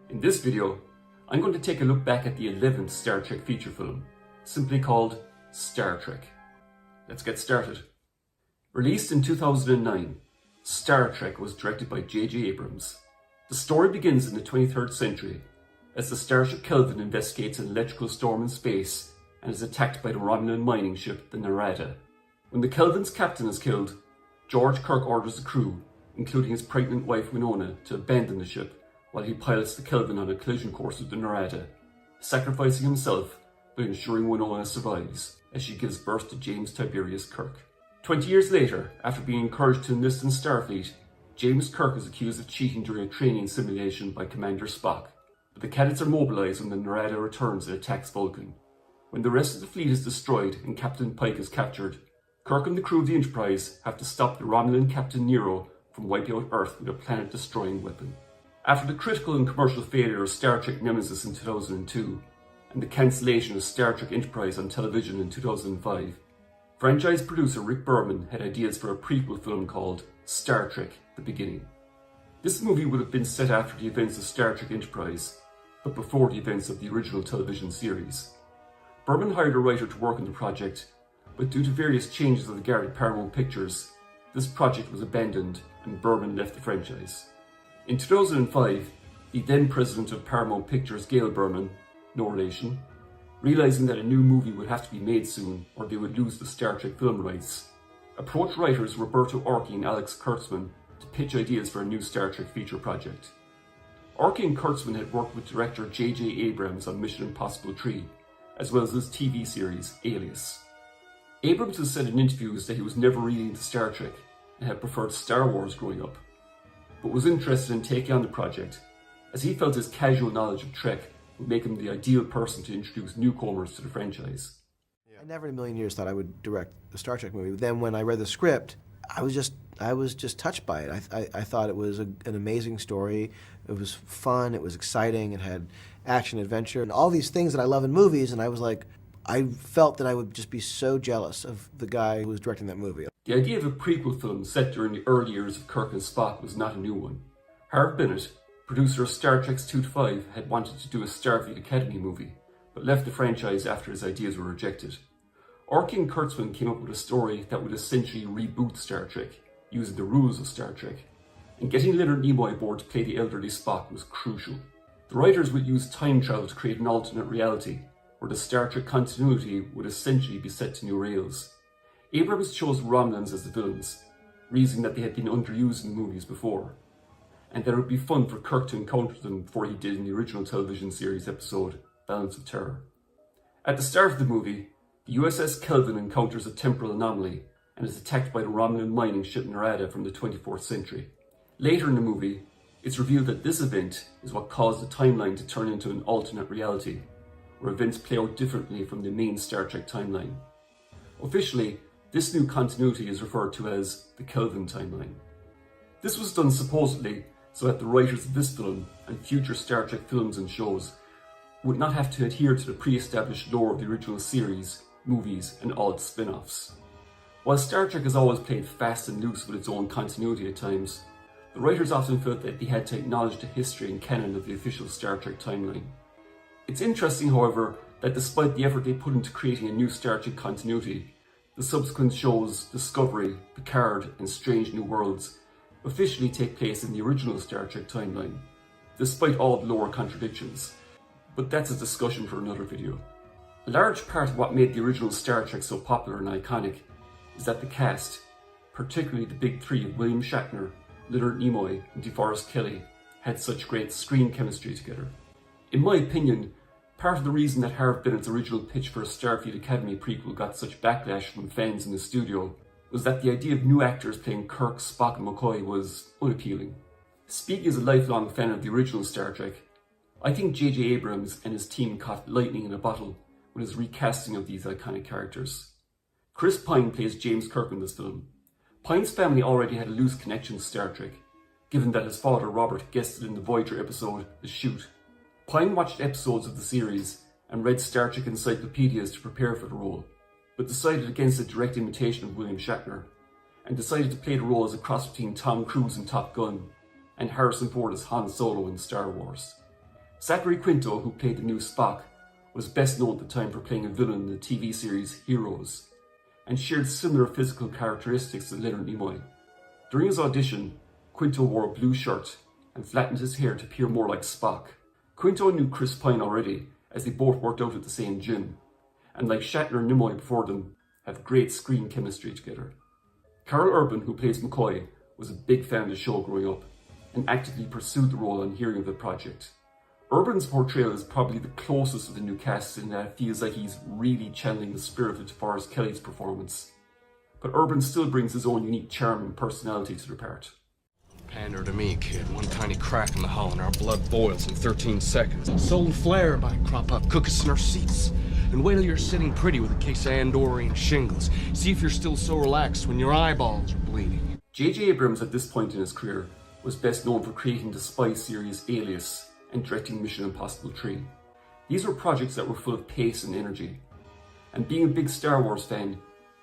In this video, I'm going to take a look back at the 11th Star Trek feature film, simply called Star Trek. Let's get started. Released in 2009, Star Trek was directed by J.J. Abrams. The story begins in the 23rd century, as the starship Kelvin investigates an electrical storm in space and is attacked by the Romulan mining ship, the Narada. When the Kelvin's captain is killed, George Kirk orders the crew, including his pregnant wife Winona, to abandon the ship while he pilots the Kelvin on a collision course with the Narada, sacrificing himself by ensuring Winona survives as she gives birth to James Tiberius Kirk. 20 years later, after being encouraged to enlist in Starfleet, James Kirk is accused of cheating during a training simulation by Commander Spock, but the cadets are mobilized when the Narada returns and attacks Vulcan. When the rest of the fleet is destroyed and Captain Pike is captured, Kirk and the crew of the Enterprise have to stop the Romulan Captain Nero from wiping out Earth with a planet-destroying weapon. After the critical and commercial failure of Star Trek Nemesis in 2002, and the cancellation of Star Trek Enterprise on television in 2005, franchise producer Rick Berman had ideas for a prequel film called Star Trek: The Beginning. This movie would have been set after the events of Star Trek Enterprise, but before the events of the original television series. Berman hired a writer to work on the project, but due to various changes of the guard at Paramount Pictures, this project was abandoned and Berman left the franchise. In 2005, the then president of Paramount Pictures, Gail Berman, no relation, realizing that a new movie would have to be made soon or they would lose the Star Trek film rights, approached writers Roberto Orci and Alex Kurtzman to pitch ideas for a new Star Trek feature project. Orci and Kurtzman had worked with director J.J. Abrams on Mission Impossible 3, as well as his TV series Alias. Abrams has said in interviews that he was never really into Star Trek and had preferred Star Wars growing up, but was interested in taking on the project, as he felt his casual knowledge of Trek would make him the ideal person to introduce newcomers to the franchise. I never in a million years thought I would direct a Star Trek movie. Then when I read the script, I was just touched by it. I thought it was an amazing story. It was fun, it was exciting, it had action, adventure, and all these things that I love in movies, and I was like, I felt that I would just be so jealous of the guy who was directing that movie. The idea of a prequel film set during the early years of Kirk and Spock was not a new one. Harve Bennett, producer of Star Trek's 2 to 5, had wanted to do a Starfleet Academy movie, but left the franchise after his ideas were rejected. Orci and Kurtzman came up with a story that would essentially reboot Star Trek, using the rules of Star Trek, and getting Leonard Nimoy aboard to play the elderly Spock was crucial. The writers would use time travel to create an alternate reality, where the Star Trek continuity would essentially be set to new rails. Abrams chose Romulans as the villains, reasoning that they had been underused in movies before, and that it would be fun for Kirk to encounter them before he did in the original television series episode, Balance of Terror. At the start of the movie, the USS Kelvin encounters a temporal anomaly and is attacked by the Romulan mining ship Narada from the 24th century. Later in the movie, it's revealed that this event is what caused the timeline to turn into an alternate reality, where events play out differently from the main Star Trek timeline. Officially, this new continuity is referred to as the Kelvin timeline. This was done supposedly so that the writers of this film and future Star Trek films and shows would not have to adhere to the pre-established lore of the original series, movies, and all its spin-offs. While Star Trek has always played fast and loose with its own continuity at times, the writers often felt that they had to acknowledge the history and canon of the official Star Trek timeline. It's interesting, however, that despite the effort they put into creating a new Star Trek continuity, the subsequent shows Discovery, Picard, and Strange New Worlds officially take place in the original Star Trek timeline, despite all the lore contradictions. But that's a discussion for another video. A large part of what made the original Star Trek so popular and iconic is that the cast, particularly the big three of William Shatner, Leonard Nimoy, and DeForest Kelley, had such great screen chemistry together. In my opinion, part of the reason that Harve Bennett's original pitch for a Starfleet Academy prequel got such backlash from fans in the studio was that the idea of new actors playing Kirk, Spock, and McCoy was unappealing. Speaking as a lifelong fan of the original Star Trek, I think J.J. Abrams and his team caught lightning in a bottle with his recasting of these iconic characters. Chris Pine plays James Kirk in this film. Pine's family already had a loose connection to Star Trek, given that his father Robert guested in the Voyager episode The Shoot. Pine watched episodes of the series and read Star Trek encyclopedias to prepare for the role, but decided against a direct imitation of William Shatner, and decided to play the role as a cross between Tom Cruise in Top Gun and Harrison Ford as Han Solo in Star Wars. Zachary Quinto, who played the new Spock, was best known at the time for playing a villain in the TV series Heroes, and shared similar physical characteristics to Leonard Nimoy. During his audition, Quinto wore a blue shirt and flattened his hair to appear more like Spock. Quinto knew Chris Pine already, as they both worked out at the same gym, and like Shatner and Nimoy before them, have great screen chemistry together. Carol Urban, who plays McCoy, was a big fan of the show growing up, and actively pursued the role on hearing of the project. Urban's portrayal is probably the closest of the new cast in that it feels like he's really channeling the spirit of DeForest Kelly's performance. But Urban still brings his own unique charm and personality to the part. Pander to me, kid. One tiny crack in the hull and our blood boils in 13 seconds. Solar flare by crop up, cook us in our seats. And wait till you're sitting pretty with a case of Andorian shingles. See if you're still so relaxed when your eyeballs are bleeding. J.J. Abrams at this point in his career was best known for creating the spy series Alias and directing Mission Impossible 3. These were projects that were full of pace and energy. And being a big Star Wars fan,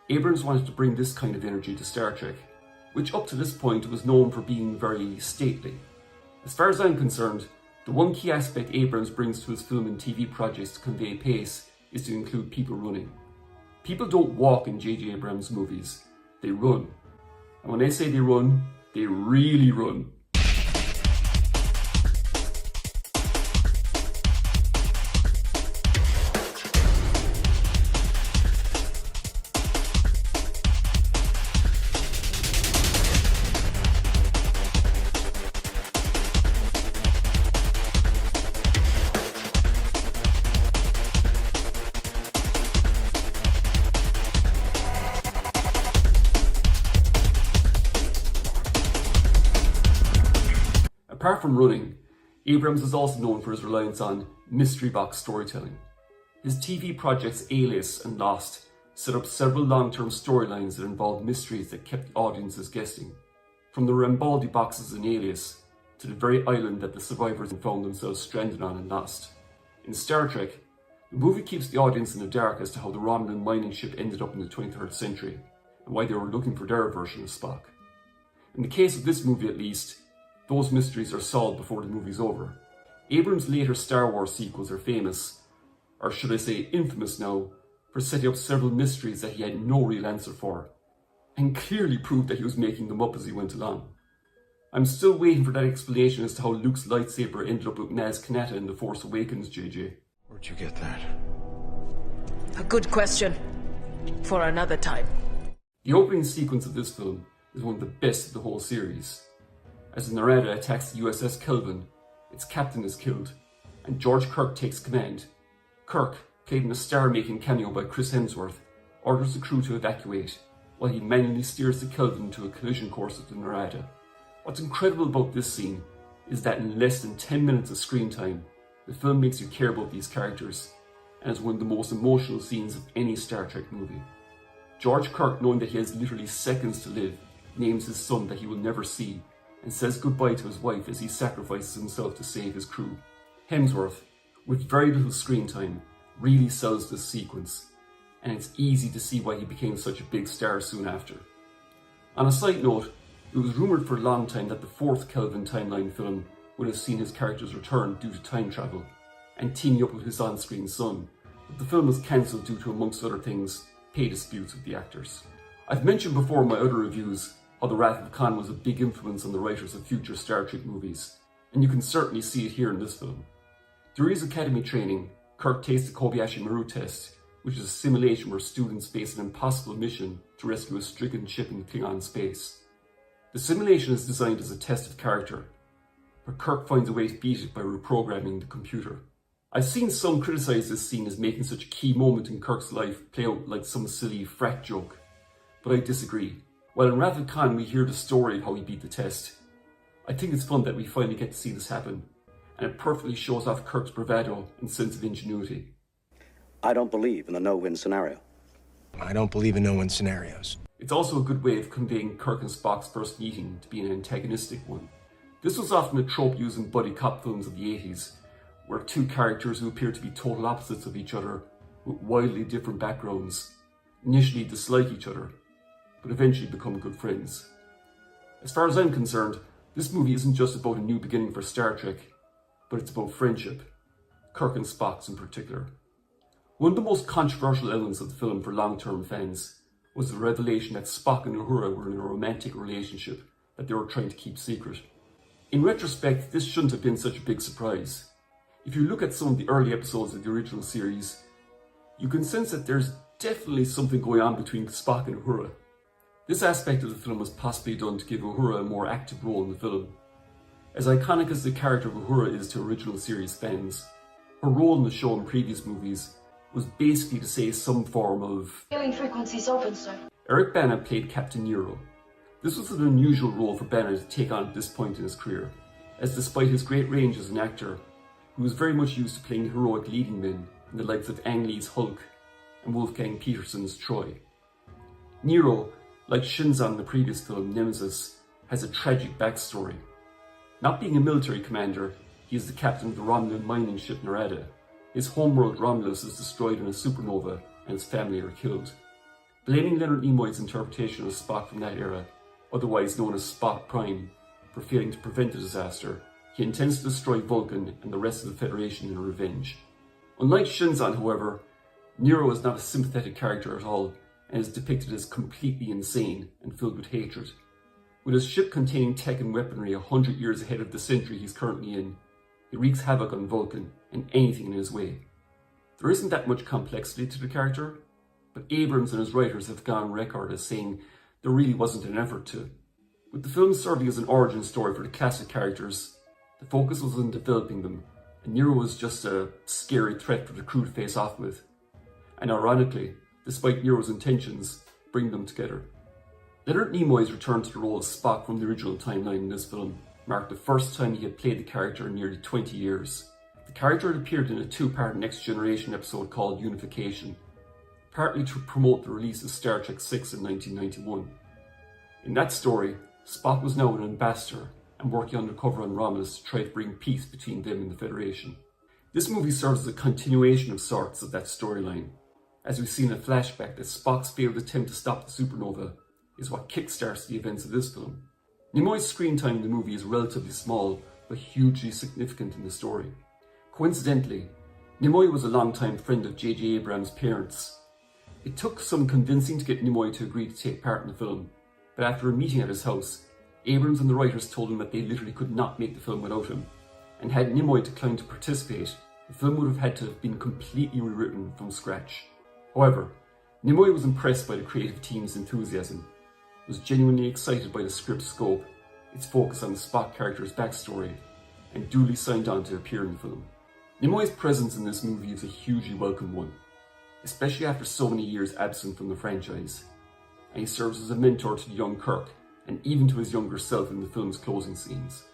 Abrams wanted to bring this kind of energy to Star Trek, which up to this point was known for being very stately. As far as I'm concerned, the one key aspect Abrams brings to his film and TV projects to convey pace is to include people running. People don't walk in J.J. Abrams movies, they run. And when I say they run, they really run. Apart from running, Abrams is also known for his reliance on mystery box storytelling. His TV projects Alias and Lost set up several long-term storylines that involved mysteries that kept audiences guessing. From the Rambaldi boxes in Alias to the very island that the survivors found themselves stranded on in Lost. In Star Trek, the movie keeps the audience in the dark as to how the Romulan mining ship ended up in the 23rd century and why they were looking for their version of Spock. In the case of this movie at least, those mysteries are solved before the movie's over. Abrams' later Star Wars sequels are famous, or should I say infamous now, for setting up several mysteries that he had no real answer for, and clearly proved that he was making them up as he went along. I'm still waiting for that explanation as to how Luke's lightsaber ended up with Maz Kanata in The Force Awakens, JJ. Where'd you get that? A good question. For another time. The opening sequence of this film is one of the best of the whole series. As the Narada attacks the USS Kelvin, its captain is killed, and George Kirk takes command. Kirk, played in a star-making cameo by Chris Hemsworth, orders the crew to evacuate, while he manually steers the Kelvin to a collision course with the Narada. What's incredible about this scene is that in less than 10 minutes of screen time, the film makes you care about these characters, and is one of the most emotional scenes of any Star Trek movie. George Kirk, knowing that he has literally seconds to live, names his son that he will never see, and says goodbye to his wife as he sacrifices himself to save his crew. Hemsworth, with very little screen time, really sells this sequence, and it's easy to see why he became such a big star soon after. On a side note, it was rumoured for a long time that the fourth Kelvin timeline film would have seen his character's return due to time travel, and teaming up with his on-screen son, but the film was cancelled due to, amongst other things, pay disputes with the actors. I've mentioned before in my other reviews how The Wrath of Khan was a big influence on the writers of future Star Trek movies, and you can certainly see it here in this film. During his academy training, Kirk takes the Kobayashi Maru test, which is a simulation where students face an impossible mission to rescue a stricken ship in Klingon space. The simulation is designed as a test of character, but Kirk finds a way to beat it by reprogramming the computer. I've seen some criticise this scene as making such a key moment in Kirk's life play out like some silly frat joke, but I disagree. While in Wrath of Khan we hear the story of how he beat the test, I think it's fun that we finally get to see this happen, and it perfectly shows off Kirk's bravado and sense of ingenuity. I don't believe in the no-win scenario. I don't believe in no-win scenarios. It's also a good way of conveying Kirk and Spock's first meeting to be an antagonistic one. This was often a trope used in buddy cop films of the 80s, where two characters who appear to be total opposites of each other with wildly different backgrounds initially dislike each other, but eventually become good friends. As far as I'm concerned, this movie isn't just about a new beginning for Star Trek, but it's about friendship, Kirk and Spock's in particular. One of the most controversial elements of the film for long-term fans was the revelation that Spock and Uhura were in a romantic relationship that they were trying to keep secret. In retrospect, this shouldn't have been such a big surprise. If you look at some of the early episodes of the original series, you can sense that there's definitely something going on between Spock and Uhura. This aspect of the film was possibly done to give Uhura a more active role in the film. As iconic as the character of Uhura is to original series fans, her role in the show and previous movies was basically to say some form of... Hailing frequencies open, sir. Eric Bana played Captain Nero. This was an unusual role for Bana to take on at this point in his career, as despite his great range as an actor, he was very much used to playing heroic leading men in the likes of Ang Lee's Hulk and Wolfgang Petersen's Troy. Nero, like Shinzon in the previous film Nemesis, has a tragic backstory. Not being a military commander, he is the captain of the Romulan mining ship Narada. His homeworld Romulus is destroyed in a supernova and his family are killed. Blaming Leonard Nimoy's interpretation of Spock from that era, otherwise known as Spock Prime, for failing to prevent the disaster, he intends to destroy Vulcan and the rest of the Federation in revenge. Unlike Shinzon, however, Nero is not a sympathetic character at all and is depicted as completely insane and filled with hatred. With his ship containing tech and weaponry 100 years ahead of the century he's currently in, he wreaks havoc on Vulcan and anything in his way. There isn't that much complexity to the character, but Abrams and his writers have gone on record as saying there really wasn't an effort to. With the film serving as an origin story for the classic characters, the focus was on developing them, and Nero was just a scary threat for the crew to face off with. And ironically, despite Nero's intentions, bring them together. Leonard Nimoy's return to the role of Spock from the original timeline in this film marked the first time he had played the character in nearly 20 years. The character had appeared in a two-part Next Generation episode called Unification, partly to promote the release of Star Trek VI in 1991. In that story, Spock was now an ambassador and working undercover on Romulus to try to bring peace between them and the Federation. This movie serves as a continuation of sorts of that storyline, as we see in a flashback that Spock's failed attempt to stop the supernova is what kickstarts the events of this film. Nimoy's screen time in the movie is relatively small, but hugely significant in the story. Coincidentally, Nimoy was a longtime friend of J.J. Abrams' parents. It took some convincing to get Nimoy to agree to take part in the film, but after a meeting at his house, Abrams and the writers told him that they literally could not make the film without him, and had Nimoy declined to participate, the film would have had to have been completely rewritten from scratch. However, Nimoy was impressed by the creative team's enthusiasm, was genuinely excited by the script's scope, its focus on the Spock character's backstory, and duly signed on to appear in the film. Nimoy's presence in this movie is a hugely welcome one, especially after so many years absent from the franchise, and he serves as a mentor to the young Kirk, and even to his younger self in the film's closing scenes.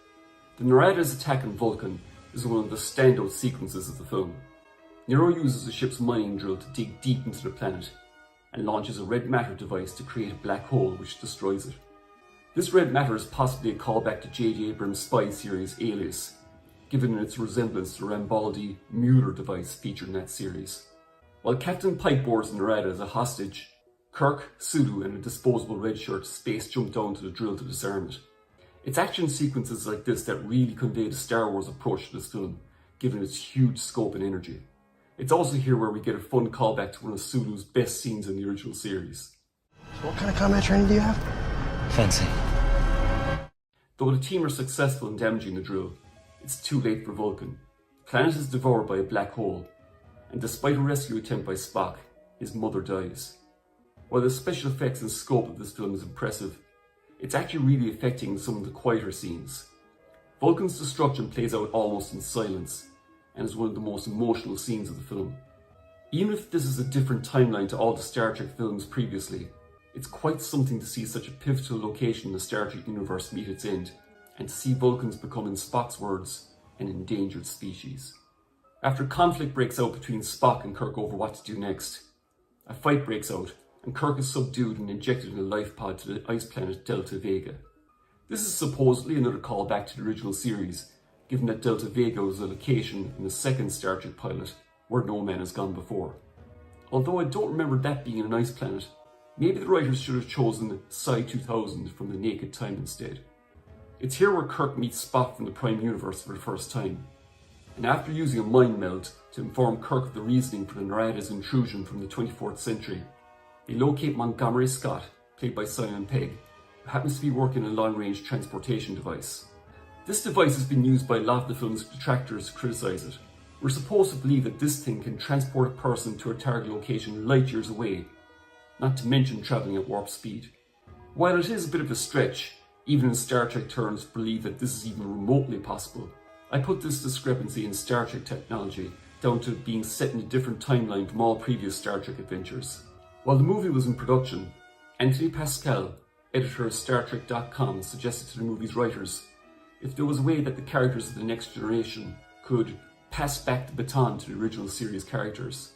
The Narada's attack on Vulcan is one of the standout sequences of the film. Nero uses the ship's mining drill to dig deep into the planet, and launches a red matter device to create a black hole which destroys it. This red matter is possibly a callback to J.J. Abrams' spy series Alias, given its resemblance to the Rambaldi Mueller device featured in that series. While Captain Pike boards Narada as a hostage, Kirk, Sulu and a disposable red shirt space jump down to the drill to disarm it. It's action sequences like this that really convey the Star Wars approach to this film, given its huge scope and energy. It's also here where we get a fun callback to one of Sulu's best scenes in the original series. So what kind of combat training do you have? Fencing. Though the team are successful in damaging the drill, it's too late for Vulcan. The planet is devoured by a black hole, and despite a rescue attempt by Spock, his mother dies. While the special effects and scope of this film is impressive, it's actually really affecting some of the quieter scenes. Vulcan's destruction plays out almost in silence, and is one of the most emotional scenes of the film. Even if this is a different timeline to all the Star Trek films previously, it's quite something to see such a pivotal location in the Star Trek universe meet its end, and to see Vulcans become, in Spock's words, an endangered species. After conflict breaks out between Spock and Kirk over what to do next, a fight breaks out, and Kirk is subdued and injected in a life pod to the ice planet Delta Vega. This is supposedly another callback to the original series, given that Delta Vega was a location in the second Star Trek pilot where no man has gone before. Although I don't remember that being an ice planet, maybe the writers should have chosen Psi 2000 from the Naked Time instead. It's here where Kirk meets Spock from the Prime universe for the first time. and after using a mind meld to inform Kirk of the reasoning for the Narada's intrusion from the 24th century, they locate Montgomery Scott, played by Simon Pegg, who happens to be working a long-range transportation device. This device has been used by a lot of the film's detractors to criticise it. We're supposed to believe that this thing can transport a person to a target location light years away, not to mention travelling at warp speed. While it is a bit of a stretch, even in Star Trek terms, to believe that this is even remotely possible, I put this discrepancy in Star Trek technology down to being set in a different timeline from all previous Star Trek adventures. While the movie was in production, Anthony Pascal, editor of StarTrek.com, suggested to the movie's writers if there was a way that the characters of the next generation could pass back the baton to the original series characters.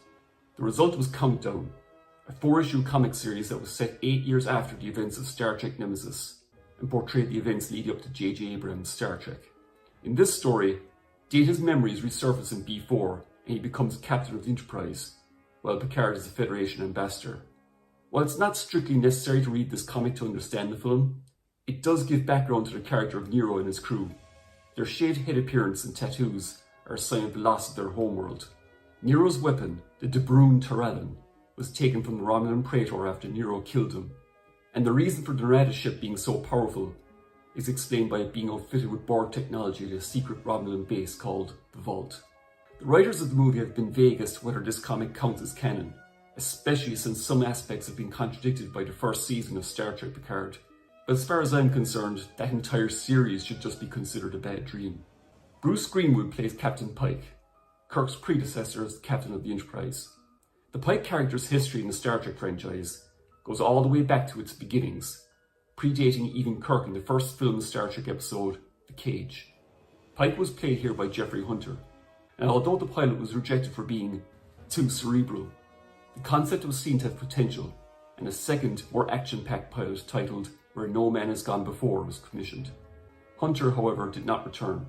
The result was Countdown, a 4-issue comic series that was set 8 years after the events of Star Trek Nemesis and portrayed the events leading up to J.J. Abrams' Star Trek. In this story, Data's memories resurface in B4 and he becomes captain of the Enterprise, while Picard is the Federation ambassador. While it's not strictly necessary to read this comic to understand the film, it does give background to the character of Nero and his crew. Their shaved head appearance and tattoos are a sign of the loss of their homeworld. Nero's weapon, the De Bruin Terralin, was taken from the Romulan Praetor after Nero killed him, and the reason for the Narada ship being so powerful is explained by it being outfitted with Borg technology at a secret Romulan base called the Vault. The writers of the movie have been vague as to whether this comic counts as canon, especially since some aspects have been contradicted by the first season of Star Trek Picard. But as far as I'm concerned, that entire series should just be considered a bad dream. Bruce Greenwood plays Captain Pike, Kirk's predecessor as the captain of the Enterprise. The Pike character's history in the Star Trek franchise goes all the way back to its beginnings, predating even Kirk in the first film Star Trek episode, The Cage. Pike was played here by Jeffrey Hunter, and although the pilot was rejected for being too cerebral, the concept was seen to have potential, and a second, more action-packed pilot titled Where No Man Has Gone Before was commissioned. Hunter, however, did not return,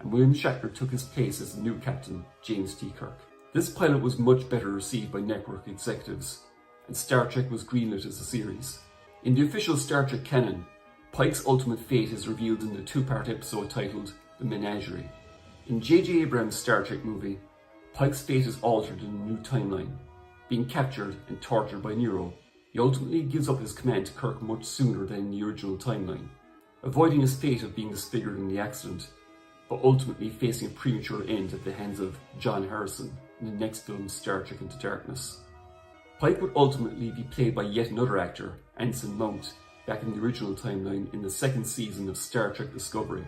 and William Shatner took his place as the new captain, James T. Kirk. This pilot was much better received by network executives, and Star Trek was greenlit as a series. In the official Star Trek canon, Pike's ultimate fate is revealed in the 2-part episode titled The Menagerie. In J.J. Abrams' Star Trek movie, Pike's fate is altered in a new timeline. Being captured and tortured by Nero, he ultimately gives up his command to Kirk much sooner than in the original timeline, avoiding his fate of being disfigured in the accident, but ultimately facing a premature end at the hands of John Harrison in the next film Star Trek Into Darkness. Pike would ultimately be played by yet another actor, Anson Mount, back in the original timeline in the second season of Star Trek Discovery.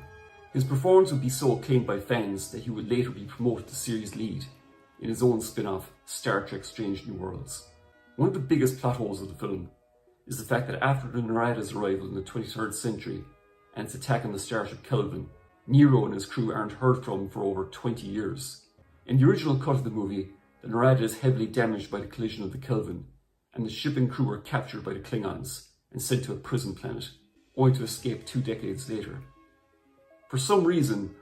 His performance would be so acclaimed by fans that he would later be promoted to series lead in his own spin-off, Star Trek Strange New Worlds. One of the biggest plot holes of the film is the fact that after the Narada's arrival in the 23rd century and its attack on the starship Kelvin, Nero and his crew aren't heard from for over 20 years. In the original cut of the movie, the Narada is heavily damaged by the collision of the Kelvin, and the ship and crew are captured by the Klingons and sent to a prison planet, only to escape 2 decades later. For some reason,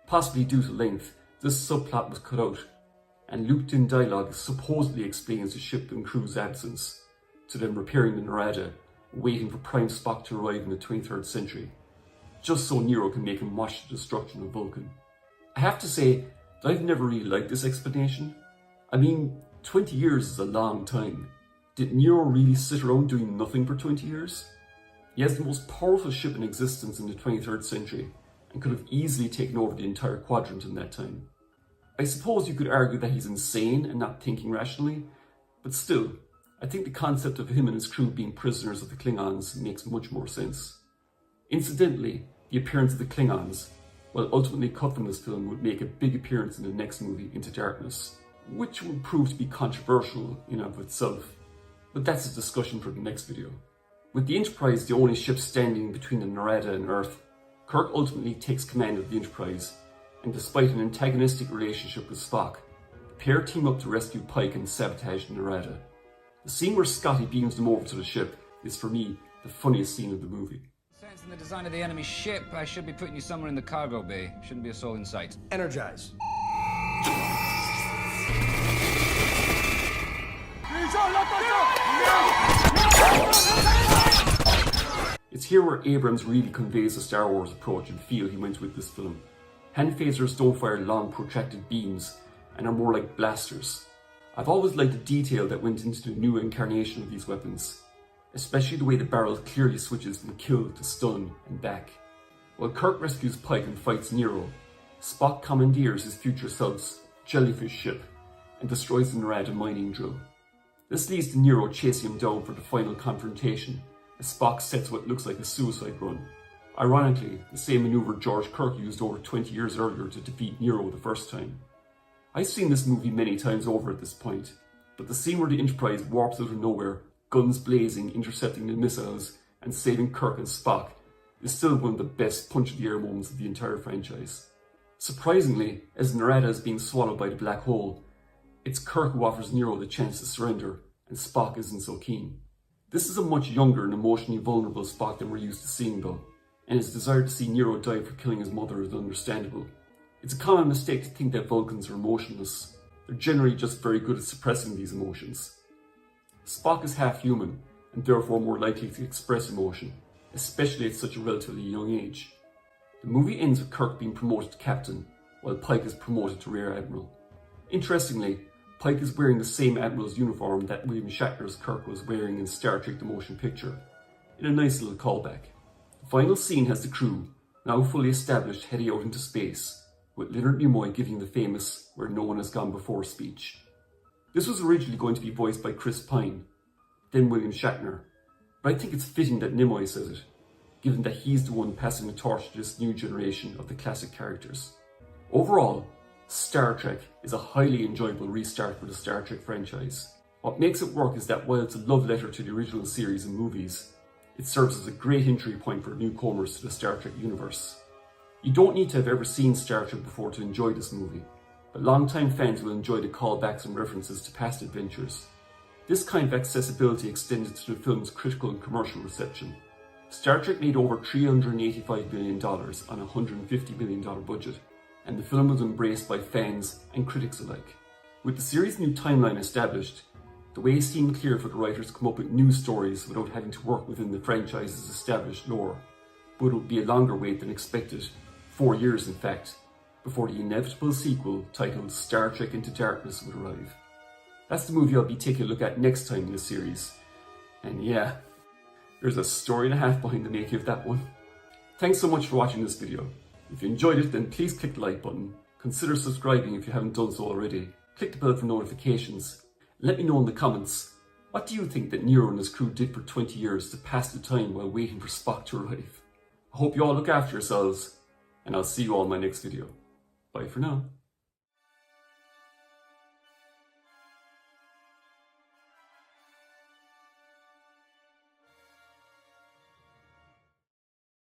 possibly due to length, this subplot was cut out, and looped-in dialogue supposedly explains the ship and crew's absence, to them repairing the Narada, waiting for Prime Spock to arrive in the 23rd century, just so Nero can make him watch the destruction of Vulcan. I have to say that I've never really liked this explanation. I mean, 20 years is a long time. Did Nero really sit around doing nothing for 20 years? He has the most powerful ship in existence in the 23rd century, and could have easily taken over the entire quadrant in that time. I suppose you could argue that he's insane and not thinking rationally, but still, I think the concept of him and his crew being prisoners of the Klingons makes much more sense. Incidentally, the appearance of the Klingons, while ultimately cut from this film, would make a big appearance in the next movie, Into Darkness, which would prove to be controversial in and of itself, but that's a discussion for the next video. With the Enterprise the only ship standing between the Narada and Earth, Kirk ultimately takes command of the Enterprise, and despite an antagonistic relationship with Spock, the pair team up to rescue Pike and sabotage the Narada. The scene where Scotty beams them over to the ship is, for me, the funniest scene of the movie. Sense in the design of the enemy ship, I should be putting you somewhere in the cargo bay. Shouldn't be a soul in sight. Energize. It's here where Abrams really conveys the Star Wars approach and feel he went with this film. Hand phasers don't fire long protracted beams and are more like blasters. I've always liked the detail that went into the new incarnation of these weapons, especially the way the barrel clearly switches from kill to stun and back. While Kirk rescues Pike and fights Nero, Spock commandeers his future self's jellyfish ship and destroys the Narada mining drill. This leads to Nero chasing him down for the final confrontation as Spock sets what looks like a suicide run. Ironically, the same maneuver George Kirk used over 20 years earlier to defeat Nero the first time. I've seen this movie many times over at this point, but the scene where the Enterprise warps out of nowhere, guns blazing, intercepting the missiles, and saving Kirk and Spock is still one of the best punch-of-the-air moments of the entire franchise. Surprisingly, as Narada is being swallowed by the black hole, it's Kirk who offers Nero the chance to surrender, and Spock isn't so keen. This is a much younger and emotionally vulnerable Spock than we're used to seeing though, and his desire to see Nero die for killing his mother is understandable. It's a common mistake to think that Vulcans are emotionless. They're generally just very good at suppressing these emotions. Spock is half human, and therefore more likely to express emotion, especially at such a relatively young age. The movie ends with Kirk being promoted to captain, while Pike is promoted to rear admiral. Interestingly, Pike is wearing the same admiral's uniform that William Shatner's Kirk was wearing in Star Trek The Motion Picture, in a nice little callback. The final scene has the crew, now fully established, heading out into space, with Leonard Nimoy giving the famous "where no one has gone before" speech. This was originally going to be voiced by Chris Pine, then William Shatner, but I think it's fitting that Nimoy says it, given that he's the one passing the torch to this new generation of the classic characters. Overall, Star Trek is a highly enjoyable restart for the Star Trek franchise. What makes it work is that while it's a love letter to the original series and movies, it serves as a great entry point for newcomers to the Star Trek universe. You don't need to have ever seen Star Trek before to enjoy this movie, but long-time fans will enjoy the callbacks and references to past adventures. This kind of accessibility extended to the film's critical and commercial reception. Star Trek made over $385 million on a $150 million budget, and the film was embraced by fans and critics alike. With the series' new timeline established, the way seemed clear for the writers to come up with new stories without having to work within the franchise's established lore, but it would be a longer wait than expected, 4 years in fact, before the inevitable sequel titled Star Trek Into Darkness would arrive. That's the movie I'll be taking a look at next time in this series, and yeah, there's a story and a half behind the making of that one. Thanks so much for watching this video. If you enjoyed it, then please click the like button, consider subscribing if you haven't done so already, click the bell for notifications, and let me know in the comments, what do you think that Nero and his crew did for 20 years to pass the time while waiting for Spock to arrive? I hope you all look after yourselves, and I'll see you all in my next video. Bye for now.